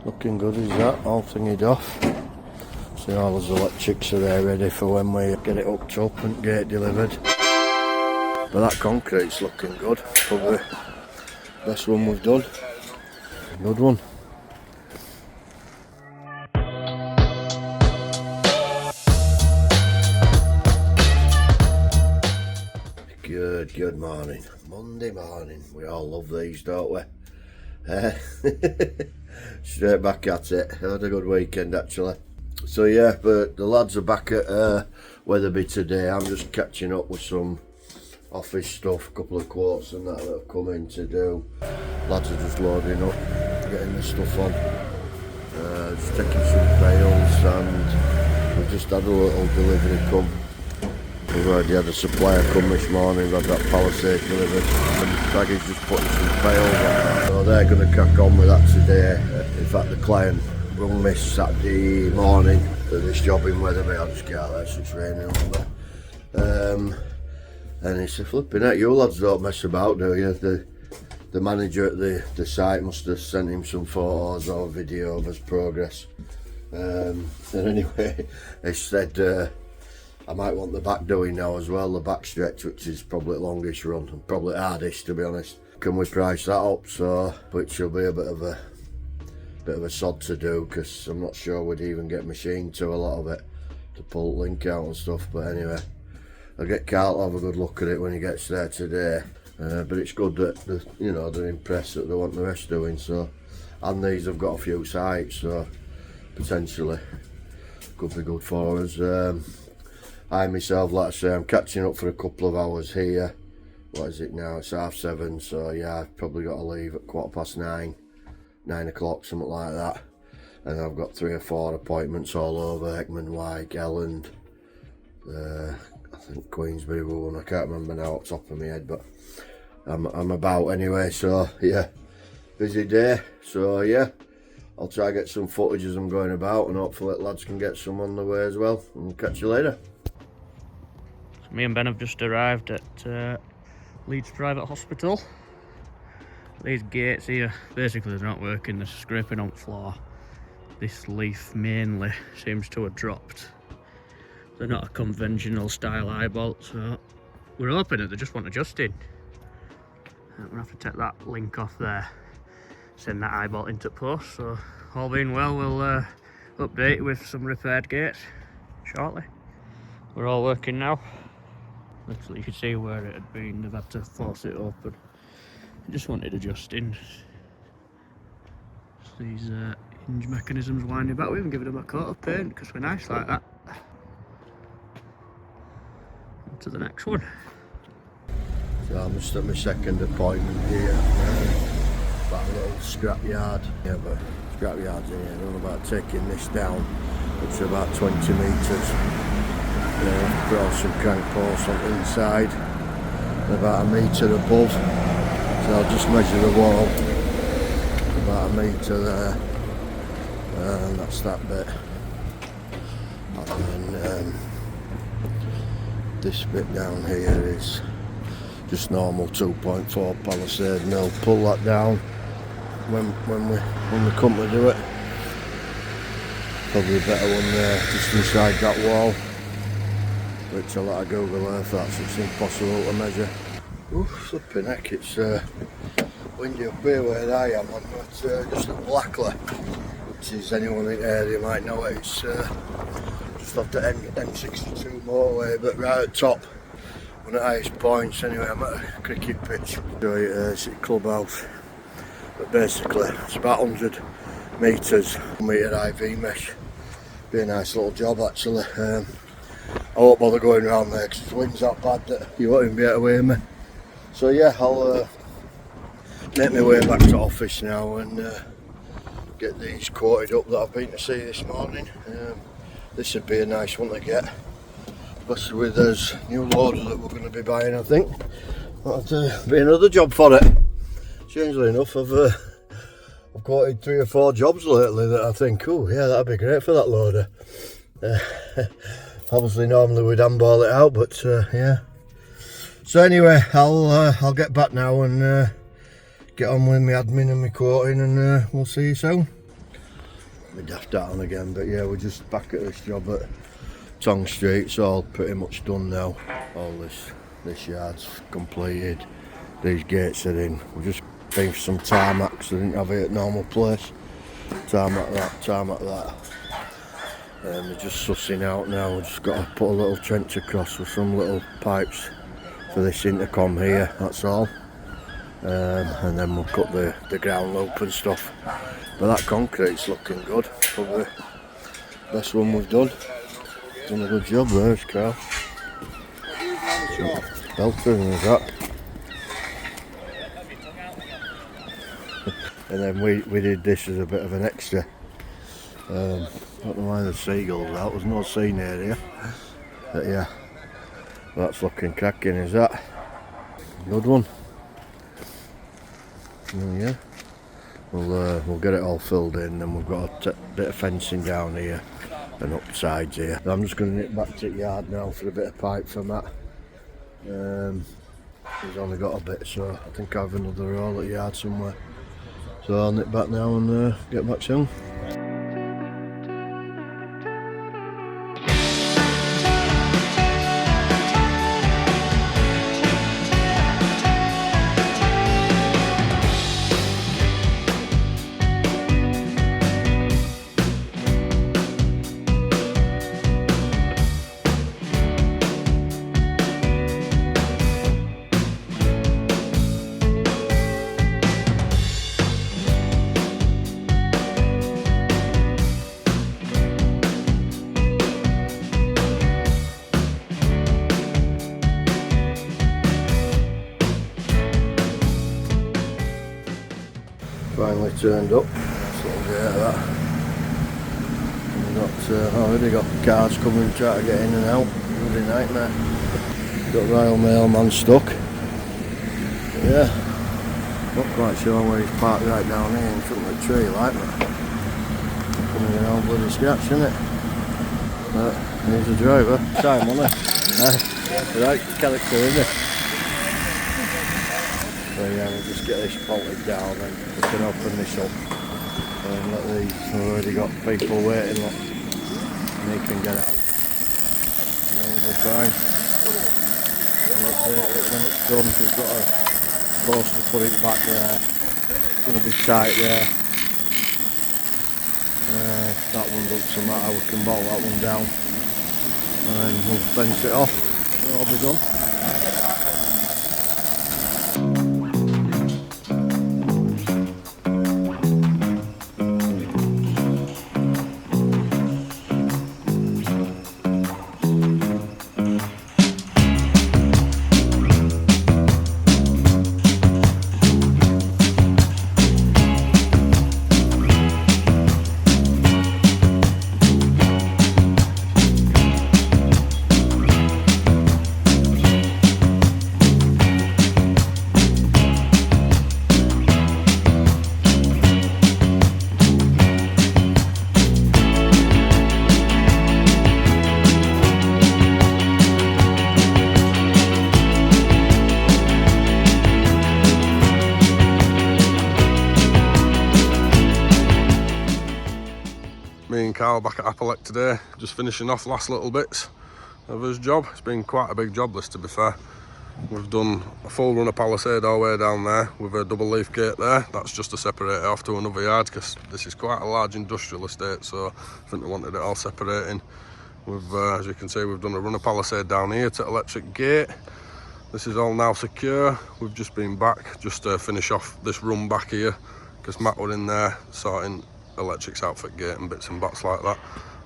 Looking good, is that? All thingied off. So all those electrics are there ready for when we get it hooked up and get it delivered. But that concrete's looking good. Probably best one we've done. Good one. Good morning. Monday morning. We all love these, don't we? Straight back at it. I had a good weekend actually. So yeah, but the lads are back at Weatherby today. I'm just catching up with some office stuff, a couple of quotes and that have come in to do. Lads are just loading up, getting the stuff on. Just taking some bales, and we've just had a little delivery come. We've already had a supplier come this morning, got that Palisade delivered, and Baggy's just putting some bales on. So they're going to crack on with that today. In fact, the client rung me Saturday morning for this job in Weatherby. I'll just get out there, so it's raining over. And he said, flipping heck, you lads don't mess about, do you? The manager at the site must have sent him some photos or video of his progress. And anyway, he said, I might want the back doing now as well, the back stretch, which is probably the longest run and probably hardest, to be honest. Can we price that up? So, which will be a bit of a sod to do, because I'm not sure we'd even get machine to a lot of it to pull link out and stuff. But anyway, I'll get Carl to have a good look at it when he gets there today. But it's good that they're impressed that they want the rest doing. So, and these have got a few sites, so potentially could be good for us. I myself, like I say, I'm catching up for a couple of hours here. What is it now? It's 7:30, so yeah, I've probably got to leave at 9:15, 9 o'clock, something like that. And I've got 3 or 4 appointments all over, Ekman, Wyke, Elland, I think Queensbury one, I can't remember now off the top of my head, but I'm about anyway, so yeah, busy day. So yeah, I'll try to get some footage as I'm going about, and hopefully lads can get some on the way as well. And catch you later. Me and Ben have just arrived at Leeds Private Hospital. These gates here, basically they're not working, they're scraping on the floor. This leaf mainly seems to have dropped. They're not a conventional style eye bolt, so we're hoping that they just want adjusting. We're gonna have to take that link off there, send that eye bolt into post, so all being well we'll update with some repaired gates shortly. We're all working now. Literally, you can see where it had been. They've had to force it open. I just wanted adjusting. These hinge mechanisms winding back. We haven't given them a coat of paint because we're nice like that. On to the next one. So I'm just at my second appointment here. About a little scrap yard. Yeah, but scrap yards in here. I don't know about taking this down, which is about 20 metres. Put on some crank posts on the inside, about 1 metre above, so I'll just measure the wall, about 1 metre there, and that's that bit. And then this bit down here is just normal 2.4 Palisade, and I'll pull that down when we come to do it. Probably better one there, just inside that wall. Which a lot of Google Earth, it's impossible to measure. Ooh, flipping heck, it's windy up here where I am. I'm at just at Blackley, which is, anyone in the area might know it. It's just off the M62 motorway, but right at top, one of the highest points. Anyway, I'm at a cricket pitch. So it's a clubhouse, but basically it's about 100 metres, 1 metre IV mesh. Be a nice little job actually. I won't bother going around there because the wind's that bad that you won't even be able to hear me. So yeah, I'll make my way back to office now and get these quoted up that I've been to see this morning. This would be a nice one to get, especially with this new loader that we're going to be buying, I think. That'll be another job for it. Strangely enough, I've quoted 3 or 4 jobs lately that I think, oh yeah, that'd be great for that loader. Obviously normally we'd handball it out, but yeah. So anyway, I'll get back now and get on with my admin and my quoting, and we'll see you soon. my daft down again. But yeah, we're just back at this job at Tong Street. It's all pretty much done now. All this yard's completed. These gates are in. We're just paying for some tarmac, so I didn't have it at normal place. Tarmac that. They're just sussing out now. We've just got to put a little trench across with some little pipes for this intercom here, that's all. And then we'll cut the ground loop and stuff. But that concrete's looking good. Probably the best one we've done. Done a good job there, it's Carl. Belter and that. And then we did this as a bit of an extra. I don't know why the seagulls out, there's no scene area. But yeah, that's looking cracking, is that? Good one. And yeah, we'll get it all filled in, and we've got a bit of fencing down here and up sides here. I'm just going to nip back to the yard now for a bit of pipe for Matt. He's only got a bit, so I think I have another roll at the yard somewhere. So I'll nip back now and get back soon. Finally turned up. Nice little gate of that. We've got already got cars coming trying to get in and out. Bloody nightmare. Got Royal Mail man stuck. But yeah, not quite sure where he's parked right down here in front of the tree like that. Coming in all bloody scratch, isn't it? But he's a driver. Time on it. Right character, isn't it? So yeah, we'll just get this bolted down and we can open this up and let these, we've already got people waiting, look, and they can get out and then we'll be fine. And when it's done, we've got a post to put it back there. It's going to be tight there. That one doesn't matter, we can bolt that one down and we'll fence it off and it'll be done. Me and Carl back at Appalech today, just finishing off last little bits of his job. It's been quite a big job, this, to be fair. We've done a full run of palisade all the way down there with a double leaf gate there. That's just to separate it off to another yard because this is quite a large industrial estate, so I think they wanted it all separating. We've, as you can see, we've done a run of palisade down here to electric gate. This is all now secure. We've just been back just to finish off this run back here because Matt were in there sorting electrics out for gate and bits and bats like that.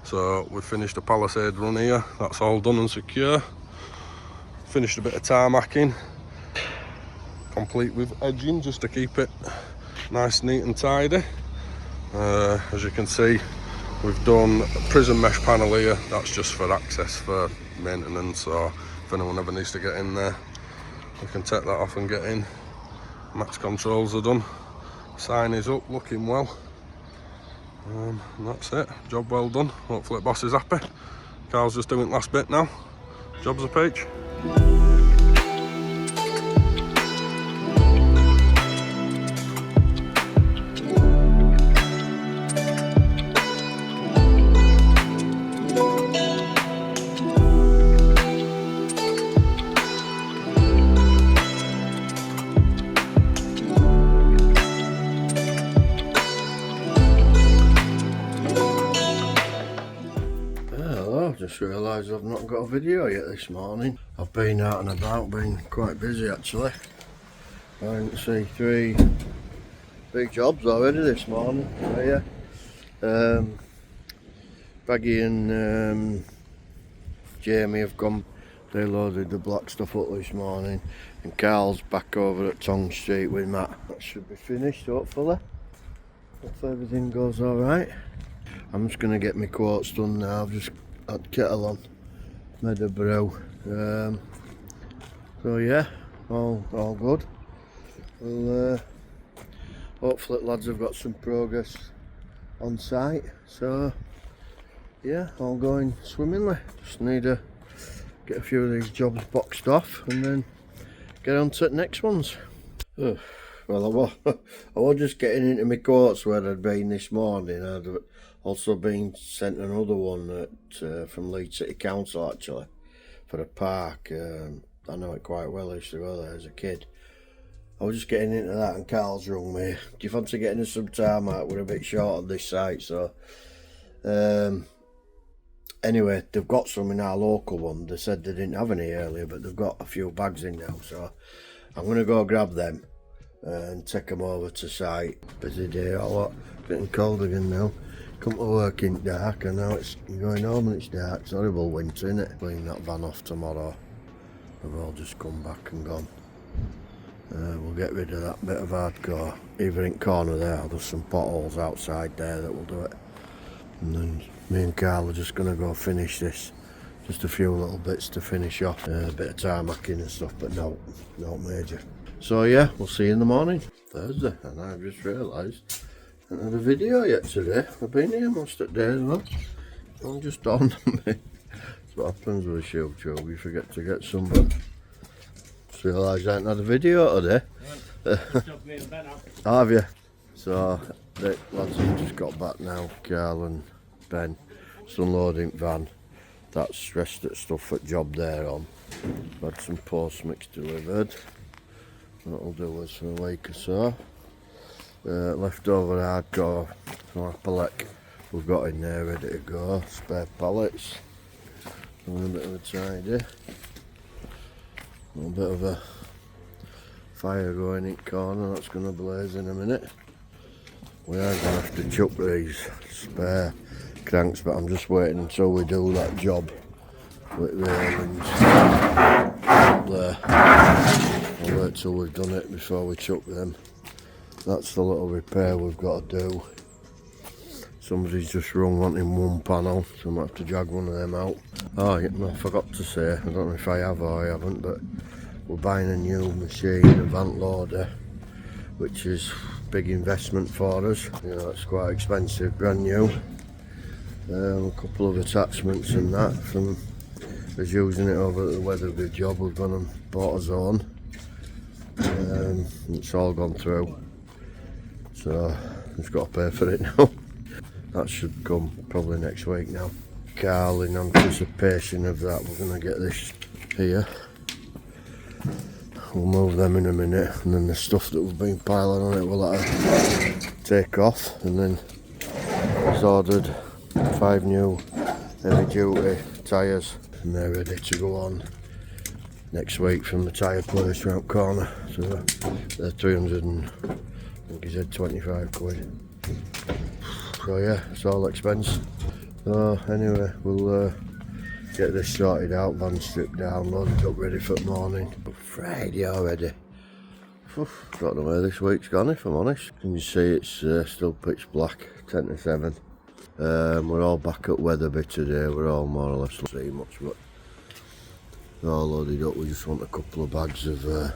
So we've finished a palisade run here. That's all done and secure. Finished a bit of tarmacking, complete with edging just to keep it nice, neat and tidy. As you can see, we've done a prison mesh panel here. That's just for access for maintenance, or if anyone ever needs to get in there, we can take that off and get in. Max controls are done. Sign is up, looking well. And that's it, job well done. Hopefully the boss is happy. Carl's just doing the last bit now. Job's a peach. Just realised I've not got a video yet this morning. I've been out and about, been quite busy actually. I didn't see 3 big jobs already this morning. So yeah, Baggy and Jamie have gone. They loaded the black stuff up this morning, and Carl's back over at Tong Street with Matt. That should be finished hopefully. Hopefully everything goes alright. I'm just going to get my quotes done now. I've just had kettle on, made a brew. So yeah, all good. Well, hopefully the lads have got some progress on site. So yeah, all going swimmingly. Just need to get a few of these jobs boxed off and then get on to the next ones. Well, I was just getting into my quotes where I'd been this morning. I'd also been sent another one from Leeds City Council actually for a park. I know it quite well. I used to go there as a kid. I was just getting into that and Carl's rung me. Do you fancy getting us some tarmac? We're a bit short on this site, so anyway, they've got some in our local one. They said they didn't have any earlier, but they've got a few bags in now, so I'm going to go grab them and take them over to site. Busy day or what? Getting cold again now. Come to work in dark and now it's going home and it's dark. It's horrible winter, isn't it? Clean that van off tomorrow. They've all just come back and gone. We'll get rid of that bit of hardcore. Either in corner there or there's some potholes outside there that will do it. And then me and Carl are just going to go finish this. Just a few little bits to finish off. A bit of tarmacking and stuff, but no major. So yeah, we'll see you in the morning. Thursday, and I've just realised I haven't had a video yet today. I've been here most of the day as well. I'm just dawned on me. That's what happens with a shield job. You forget to get some, but just realised I haven't had a video today. Have you? So the lads have just got back now. Carl and Ben, it's unloading van. That's rest of the stuff at job there on. Had some post mix delivered. That'll do us for a week or so. Leftover hardcore from our pallet we've got in there ready to go. Spare pallets. A little bit of a tidy. A little bit of a fire going in corner, that's going to blaze in a minute. We are going to have to chuck these spare cranks, but I'm just waiting until we do that job with railings up there. I'll wait till we've done it before we chuck them. That's the little repair we've got to do. Somebody's just rung wanting one panel, so I might have to drag one of them out. Oh, yeah, no, I forgot to say, I don't know if I have or I haven't, but we're buying a new machine, a vent loader, which is a big investment for us. You know, it's quite expensive, brand new. A couple of attachments and that from us using it over at the Weatherby job. We've gone and bought us own. It's all gone through, so we've got to pay for it now. That should come probably next week now. Carl, in anticipation of that, we're going to get this here. We'll move them in a minute, and then the stuff that we've been piling on it we'll have to take off. And then he's ordered 5 new heavy duty tyres, and they're ready to go on next week from the tyre place round corner. So they're 300 and I think he said 25 quid. So yeah, it's all expense. So anyway, we'll get this sorted out, van stripped down, loaded up, ready for the morning. Friday already. Don't know where this week's gone, if I'm honest. Can you see it's still pitch black, 10 to 7. We're all back at Weatherby today. We're all more or less see much, but we're all loaded up. We just want a couple of bags of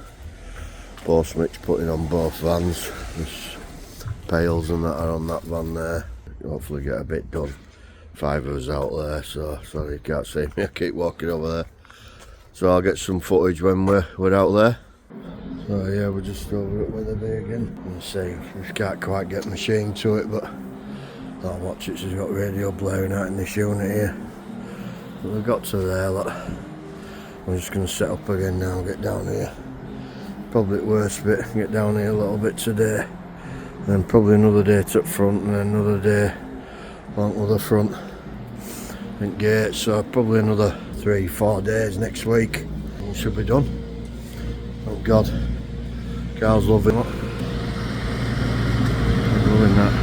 post mix putting on both vans. There's pails and that are on that van there. Hopefully get a bit done. 5 of us out there, so sorry you can't see me. I keep walking over there. So I'll get some footage when we're out there. So yeah, we're just over at Weatherby again. You see, we can't quite get the machine to it, but I'll watch it. She's got radio blaring out in this unit here. But we've got to there, look. I'm just going to set up again now and get down here. Probably the worst bit, get down here a little bit today. Then probably another day to the front and then another day along to the front. think gates, so probably another 3-4 days next week and it should be done. Oh God, Carl's loving it. I'm loving that.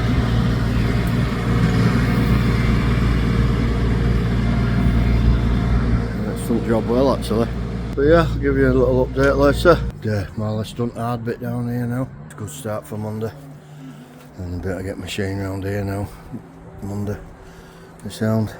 Excellent job well actually. But yeah, I'll give you a little update later. Yeah, more or less done hard bit down here now. It's a good start for Monday. And I better get machine round here now. Monday. The sound.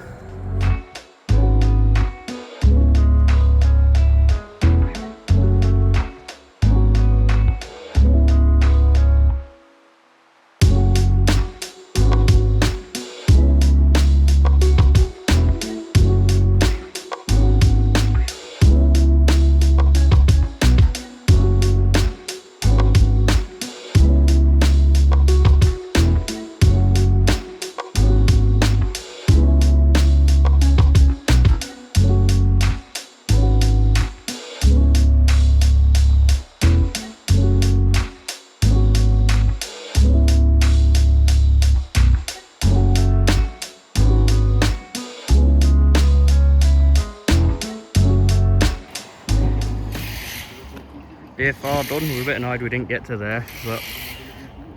Day 4 done. We were a bit annoyed we didn't get to there, but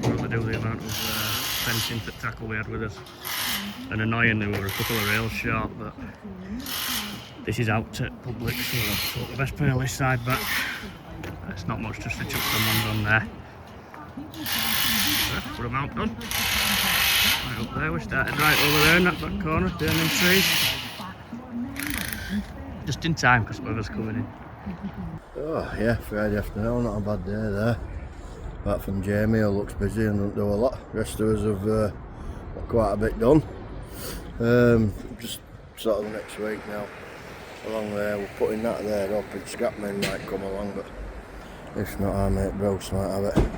what to do with the amount of fencing for tackle we had with us. And annoyingly we were a couple of rails short, but this is out to public, so I've put the best pair of this side back. It's not much, just to chuck some ones on there. Put them out done. Right up there, we started right over there in that back corner, behind them trees. Just in time because weather's coming in. Oh yeah, Friday afternoon, not a bad day there. Apart from Jamie, who looks busy and doesn't do a lot. The rest of us have got quite a bit done. Just sort of next week now. Along there, we're putting that there up. Scrapmen might come along, but if not, our mate Bruce might have it.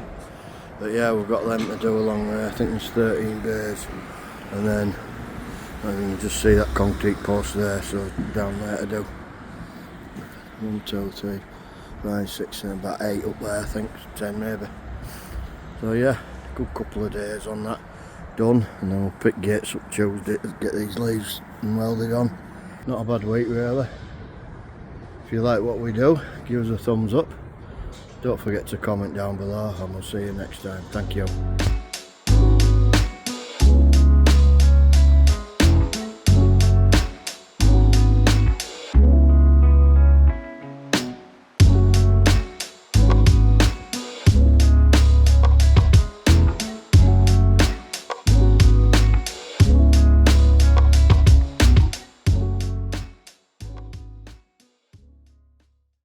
But yeah, we've got them to do along there. I think there's 13 bays, and then I can just see that concrete post there, so down there to do. 1, 2, 3, 5, 6, and about 8 up there, I think, 10 maybe. So yeah, good couple of days on that done, and then we'll pick gates up Tuesday to get these leaves and welded on. Not a bad week really. If you like what we do, give us a thumbs up. Don't forget to comment down below, and we'll see you next time. Thank you.